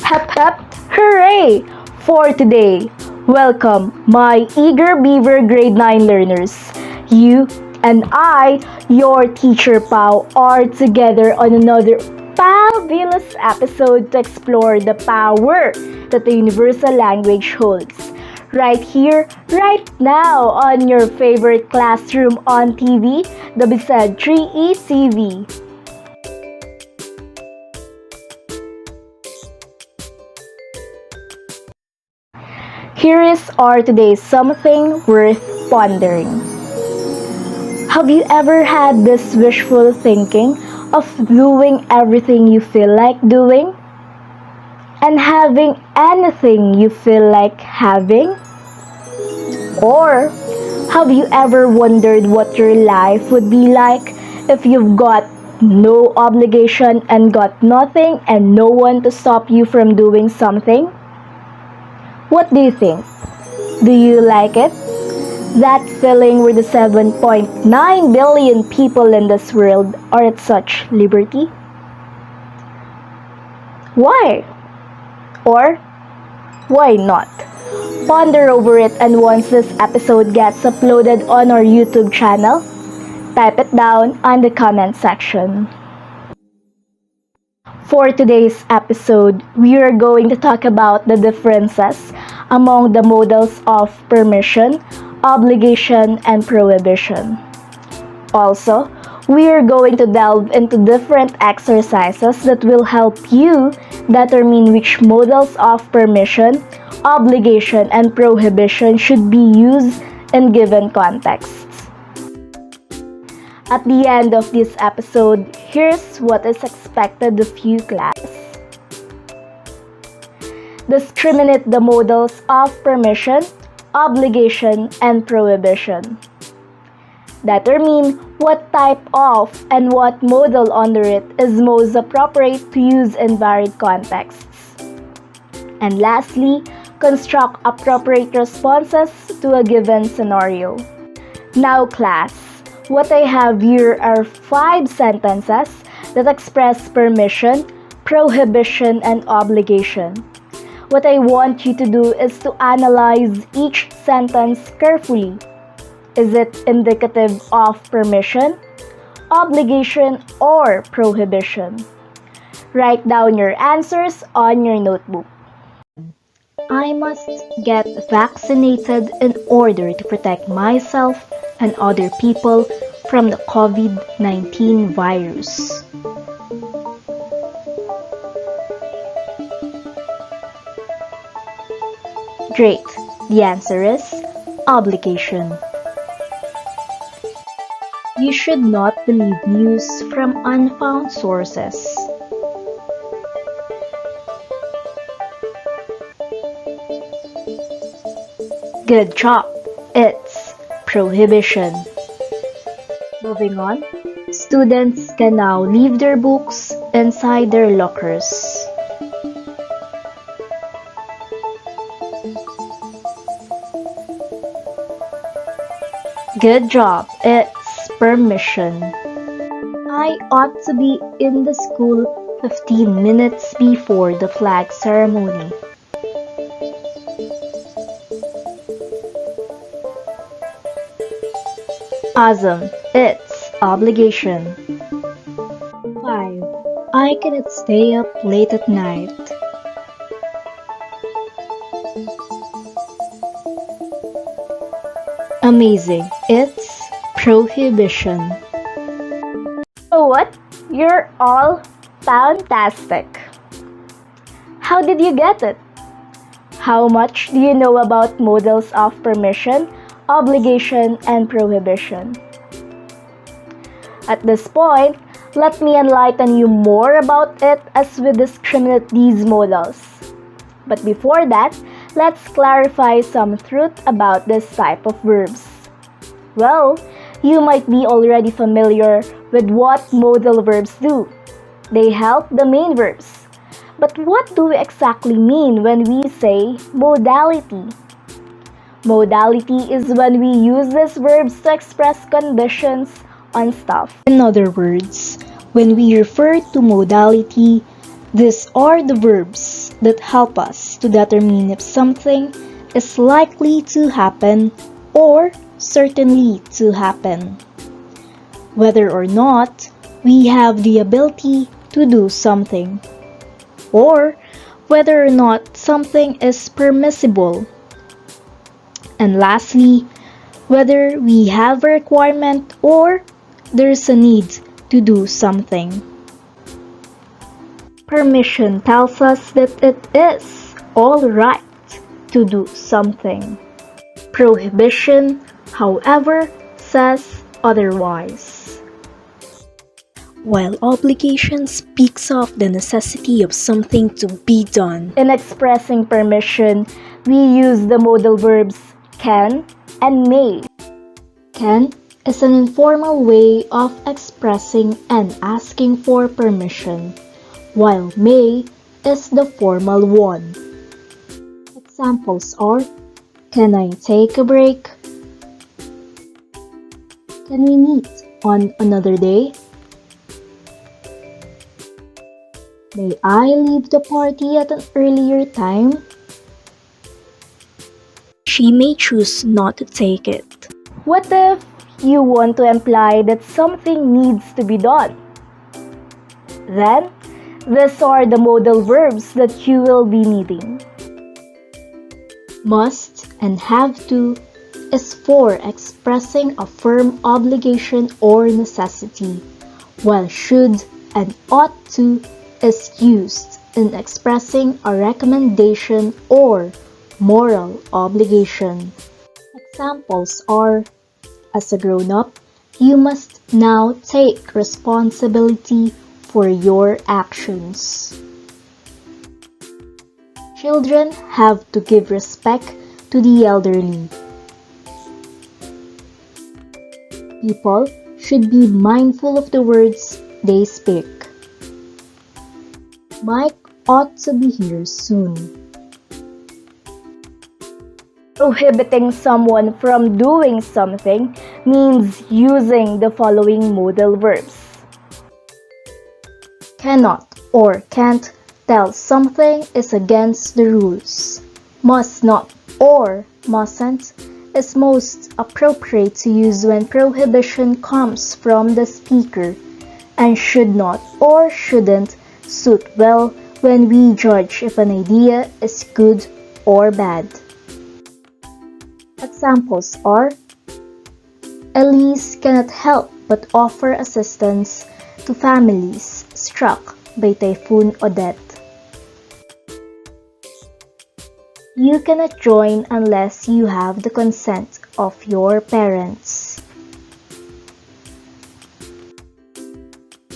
Hep hep, hooray! For today, welcome my eager beaver grade 9 learners. You and I, your teacher Pau, are together on another fabulous episode to explore the power that the universal language holds. Right here, right now, on your favorite classroom on TV, the BSED 3E TV. Here is our today's something worth pondering. Have you ever had this wishful thinking of doing everything you feel like doing? And having anything you feel like having? Or have you ever wondered what your life would be like if you've got no obligation and got nothing and no one to stop you from doing something? What do you think? Do you like it? That feeling where the 7.9 billion people in this world are at such liberty? Why? Or why not? Ponder over it, and once this episode gets uploaded on our YouTube channel, type it down on the comment section. For today's episode, we are going to talk about the differences among the modals of permission, obligation, and prohibition. Also, we are going to delve into different exercises that will help you determine which modals of permission, obligation, and prohibition should be used in given contexts. At the end of this episode, here's what is expected of you, class. Discriminate the modals of permission, obligation, and prohibition. Determine what type of and what modal under it is most appropriate to use in varied contexts. And lastly, construct appropriate responses to a given scenario. Now, class, what I have here are 5 sentences that express permission, prohibition, and obligation. What I want you to do is to analyze each sentence carefully. Is it indicative of permission, obligation, or prohibition? Write down your answers on your notebook. I must get vaccinated in order to protect myself and other people from the COVID-19 virus. Great. The answer is obligation. You should not believe news from unfound sources. Good job. It's prohibition. Moving on, students can now leave their books inside their lockers. Good job. It's permission. I ought to be in the school 15 minutes before the flag ceremony. Awesome. It's obligation. 5. I cannot stay up late at night. Amazing. It's prohibition. So what? You're all fantastic. How did you get it? How much do you know about modals of permission, obligation, and prohibition? At this point, Let me enlighten you more about it as we discriminate these modals. But before that, let's clarify some truth about this type of verbs. Well, you might be already familiar with what modal verbs do. They help the main verbs. But what do we exactly mean when we say modality? Modality is when we use these verbs to express conditions on stuff. In other words, when we refer to modality, these are the verbs that help us to determine if something is likely to happen or certainly to happen. Whether or not we have the ability to do something, or whether or not something is permissible. And lastly, whether we have a requirement or there's a need to do something. Permission tells us that it is all right to do something. Prohibition, however, says otherwise. While obligation speaks of the necessity of something to be done. In expressing permission, we use the modal verbs can and may. Can is an informal way of expressing and asking for permission, while may is the formal one. Examples are, can I take a break? Can we meet on another day? May I leave the party at an earlier time? She may choose not to take it. What if you want to imply that something needs to be done? Then, these are the modal verbs that you will be needing. Must and have to is for expressing a firm obligation or necessity, while should and ought to is used in expressing a recommendation or moral obligation. Examples are, as a grown-up, you must now take responsibility for your actions. Children have to give respect to the elderly. People should be mindful of the words they speak. Mike ought to be here soon. Prohibiting someone from doing something means using the following modal verbs. Cannot or can't tell something is against the rules. Must not or mustn't is most appropriate to use when prohibition comes from the speaker, and should not or shouldn't suit well when we judge if an idea is good or bad. Examples are, Elise cannot help but offer assistance to families struck by Typhoon Odette. You cannot join unless you have the consent of your parents.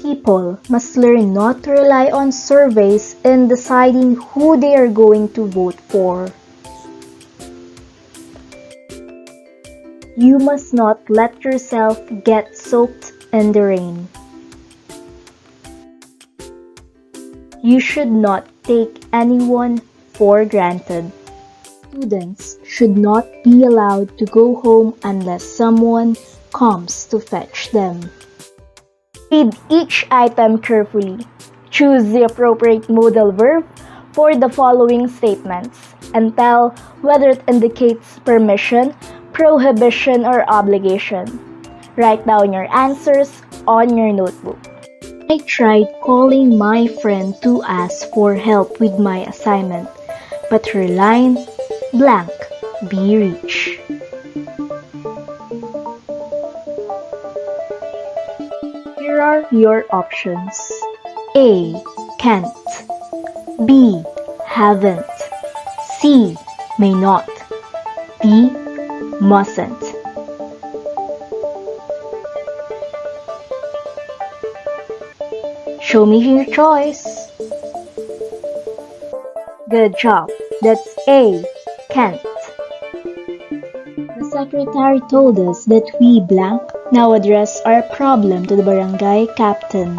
People must learn not to rely on surveys in deciding who they are going to vote for. You must not let yourself get soaked in the rain. You should not take anyone for granted. Students should not be allowed to go home unless someone comes to fetch them. Read each item carefully. Choose the appropriate modal verb for the following statements and tell whether it indicates permission, prohibition, or obligation. Write down your answers on your notebook. I tried calling my friend to ask for help with my assignment, but her line blank be reached. Here are your options. A. Can't. B. Haven't. C. May not. D. Mustn't. Show me your choice. Good job. That's A. Can't. The secretary told us that we blank now address our problem to the barangay captain.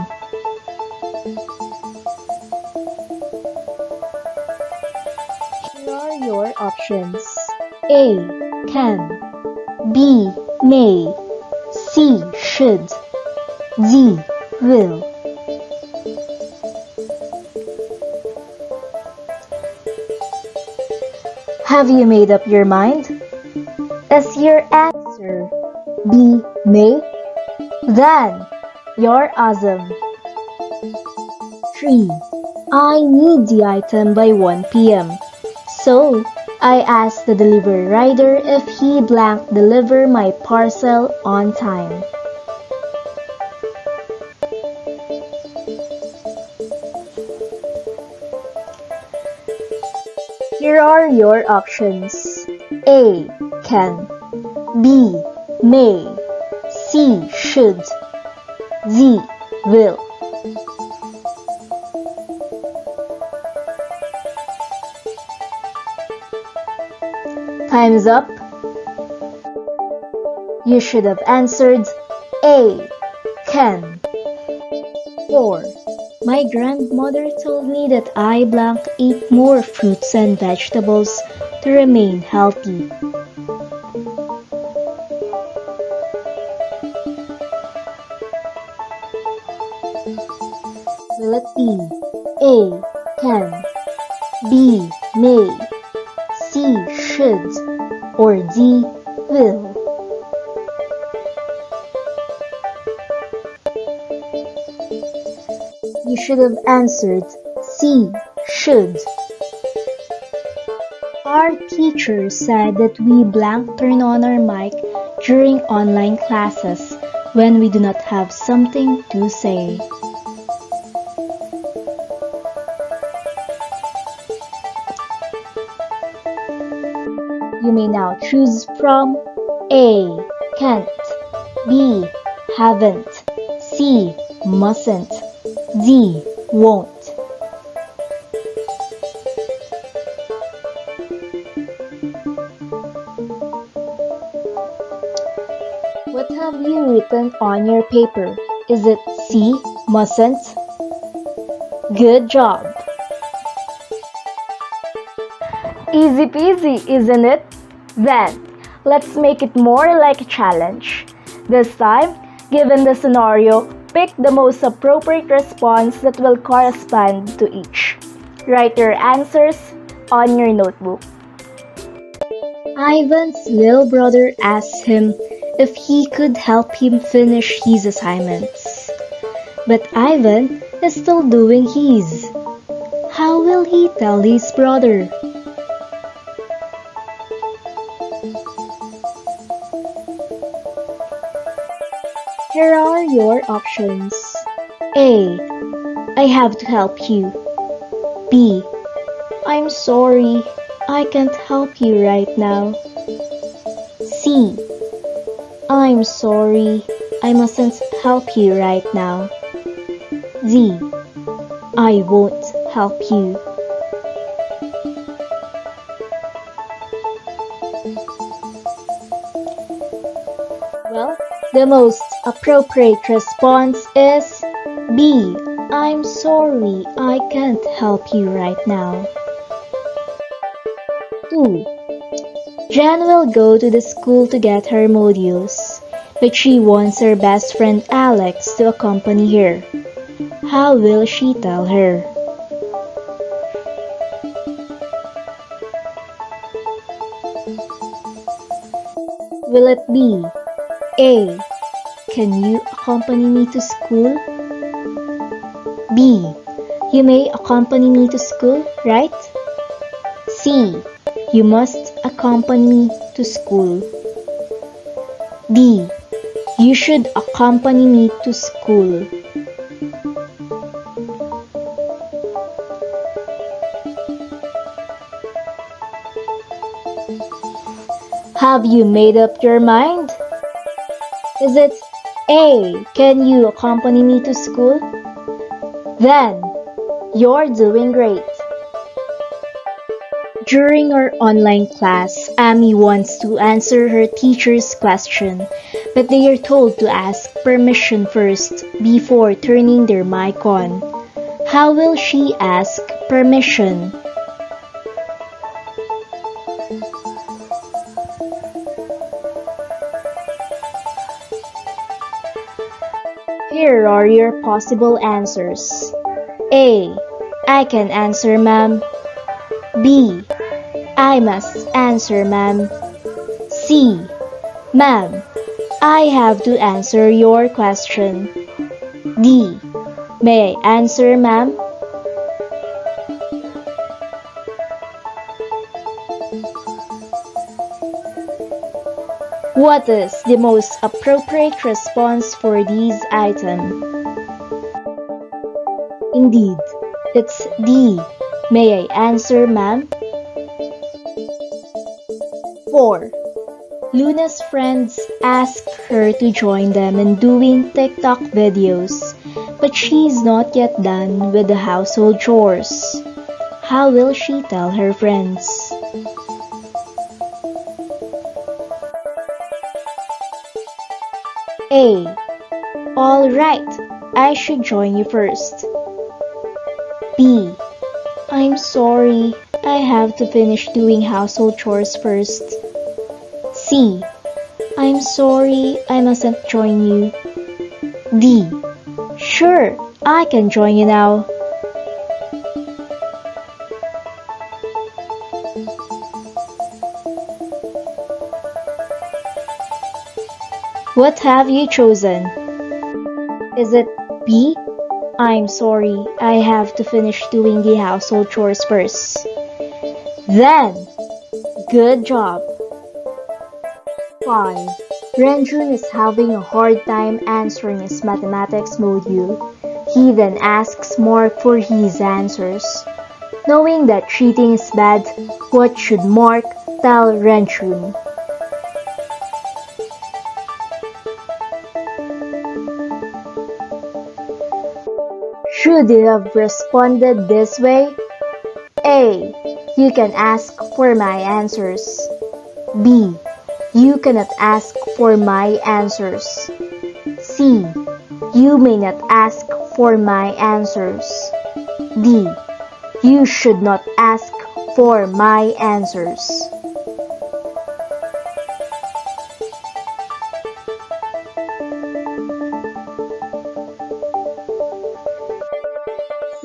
Here are your options. A. Can. B. May. C. Should. D. Will. Have you made up your mind? Is your answer B. May? Then you're awesome. 3. I need the item by 1 p.m. So I asked the delivery rider if he blank deliver my parcel on time. Here are your options. A. Can. B. May. C. Should. D. Will. Time's up. You should have answered A. Can. 4. My grandmother told me that I blank eat more fruits and vegetables to remain healthy. Will it be A. Can, B. May, C. Should, or D. Will? You should have answered C. Should. Our teacher said that we blank turn on our mic during online classes when we do not have something to say. You may now choose from A. Can't, B. Haven't, C. Mustn't, D. Won't. What have you written on your paper? Is it C. Mustn't? Good job! Easy peasy, isn't it? Then, let's make it more like a challenge. This time, given the scenario, pick the most appropriate response that will correspond to each. Write your answers on your notebook. Ivan's little brother asked him if he could help him finish his assignments. But Ivan is still doing his. How will he tell his brother? Here are your options. A. I have to help you. B. I'm sorry, I can't help you right now. C. I'm sorry, I mustn't help you right now. D. I won't help you. Well, the most appropriate response is B. I'm sorry, I can't help you right now. 2. Jen will go to the school to get her modules, but she wants her best friend Alex to accompany her. How will she tell her? Will it be A. Can you accompany me to school? B. You may accompany me to school, right? C. You must accompany me to school. D. You should accompany me to school. Have you made up your mind? Is it A. Can you accompany me to school? Then, you're doing great. During our online class, Amy wants to answer her teacher's question, but they are told to ask permission first before turning their mic on. How will she ask permission? Here are your possible answers. A. I can answer, ma'am. B. I must answer, ma'am. C. Ma'am, I have to answer your question. D. May I answer, ma'am? What is the most appropriate response for these items? Indeed, it's D. May I answer, ma'am? 4. Luna's friends ask her to join them in doing TikTok videos, but she's not yet done with the household chores. How will she tell her friends? A. All right, I should join you first. B. I'm sorry, I have to finish doing household chores first. C. I'm sorry, I mustn't join you. D. Sure, I can join you now. What have you chosen? Is it B? I'm sorry, I have to finish doing the household chores first. Then, good job. 5. Renjun is having a hard time answering his mathematics module. He then asks Mark for his answers. Knowing that cheating is bad, what should Mark tell Renjun? Should he have responded this way? A. You can ask for my answers. B. You cannot ask for my answers. C. You may not ask for my answers. D. You should not ask for my answers.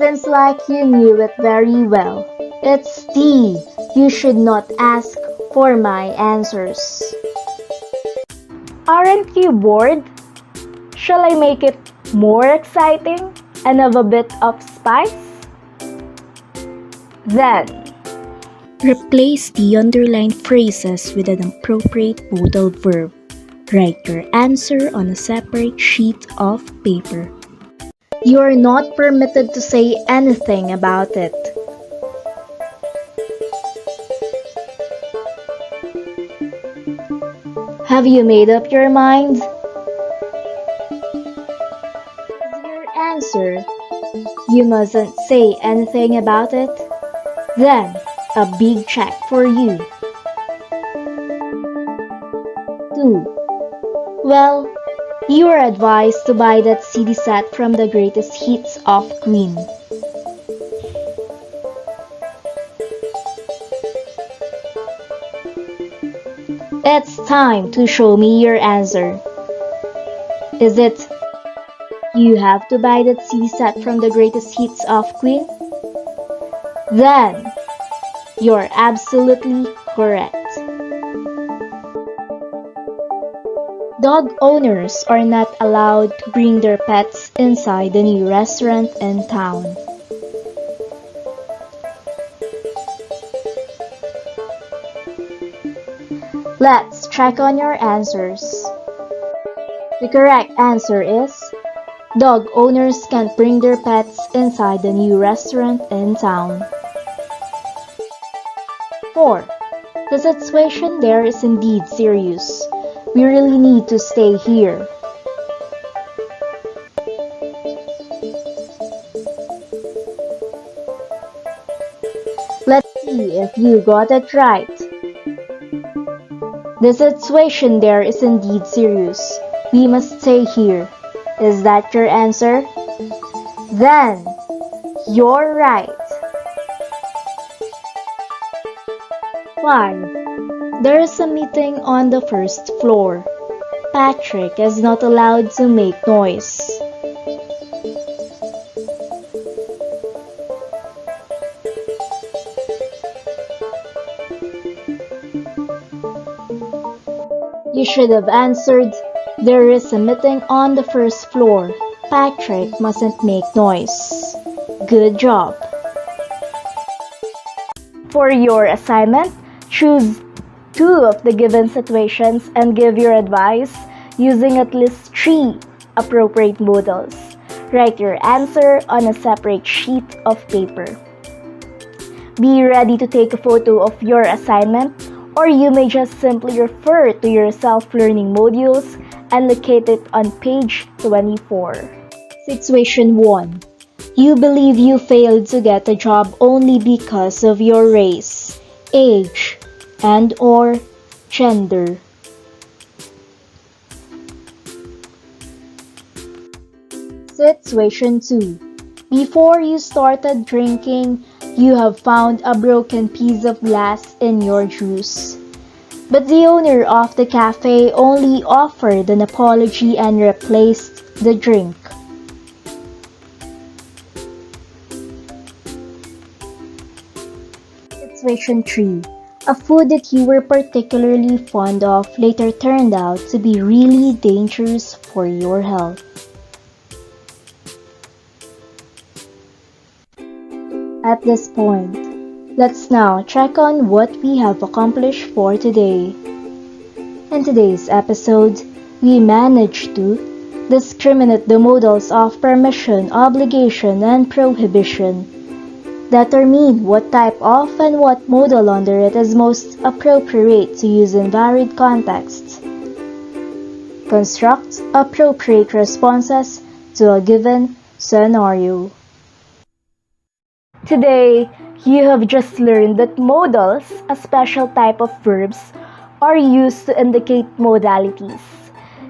Seems like you knew it very well. It's D. You should not ask for my answers. Aren't you bored? Shall I make it more exciting and have a bit of spice? Then, replace the underlined phrases with an appropriate modal verb. Write your answer on a separate sheet of paper. You are not permitted to say anything about it. Have you made up your mind? Is your answer, you mustn't say anything about it? Then, a big check for you. 2. Well, you are advised to buy that CD set from the greatest hits of Queen. It's time to show me your answer. Is it you have to buy that CD set from the greatest hits of Queen? Then, you're absolutely correct. Dog owners are not allowed to bring their pets inside the new restaurant in town. Let's check on your answers. The correct answer is dog owners can't bring their pets inside the new restaurant in town. 4. The situation there is indeed serious. We really need to stay here. See if you got it right. The situation there is indeed serious. We must stay here. Is that your answer? Then, you're right. 5. There is a meeting on the first floor. Patrick is not allowed to make noise. You should have answered, there is a meeting on the first floor. Patrick mustn't make noise. Good job. For your assignment, choose 2 of the given situations and give your advice using at least 3 appropriate modals. Write your answer on a separate sheet of paper. Be ready to take a photo of your assignment, or you may just simply refer to your self-learning modules and locate it on page 24. Situation 1. You believe you failed to get a job only because of your race, age, and/or gender. Situation 2. Before you started drinking, you have found a broken piece of glass in your juice. But the owner of the cafe only offered an apology and replaced the drink. Situation 3. A food that you were particularly fond of later turned out to be really dangerous for your health. At this point, let's now check on what we have accomplished for today. In today's episode, we managed to discriminate the modals of permission, obligation, and prohibition. Determine what type of and what modal under it is most appropriate to use in varied contexts. Construct appropriate responses to a given scenario. Today, you have just learned that modals, a special type of verbs, are used to indicate modalities.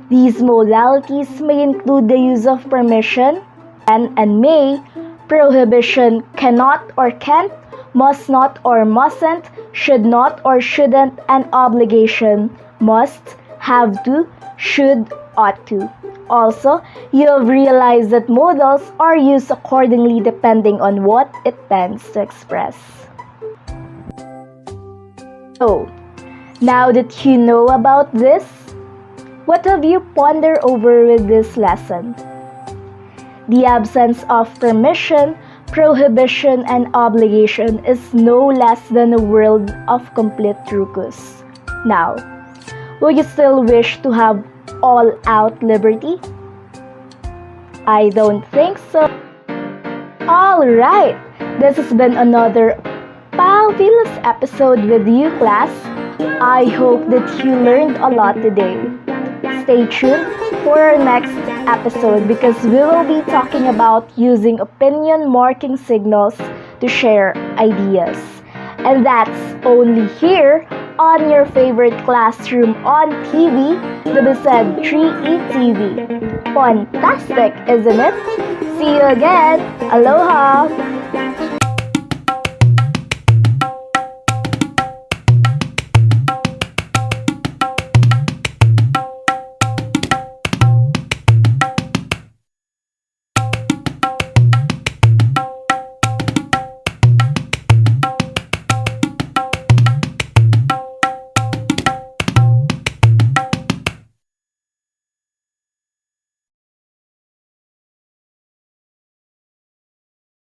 These modalities may include the use of permission, can and may, prohibition, cannot or can't, must not or mustn't, should not or shouldn't, and obligation, must, have to, should, ought to. Also, you have realized that modals are used accordingly depending on what it tends to express. So, now that you know about this, what have you pondered over with this lesson? The absence of permission, prohibition, and obligation is no less than a world of complete ruckus. Now, would you still wish to have all-out liberty? I don't think so. Alright, this has been another fabulous episode with you, class. I hope that you learned a lot today. Stay tuned for our next episode because we will be talking about using opinion marking signals to share ideas. And that's only here on your favorite classroom on TV, the BulSU 3E TV. Fantastic, isn't it? See you again. Aloha!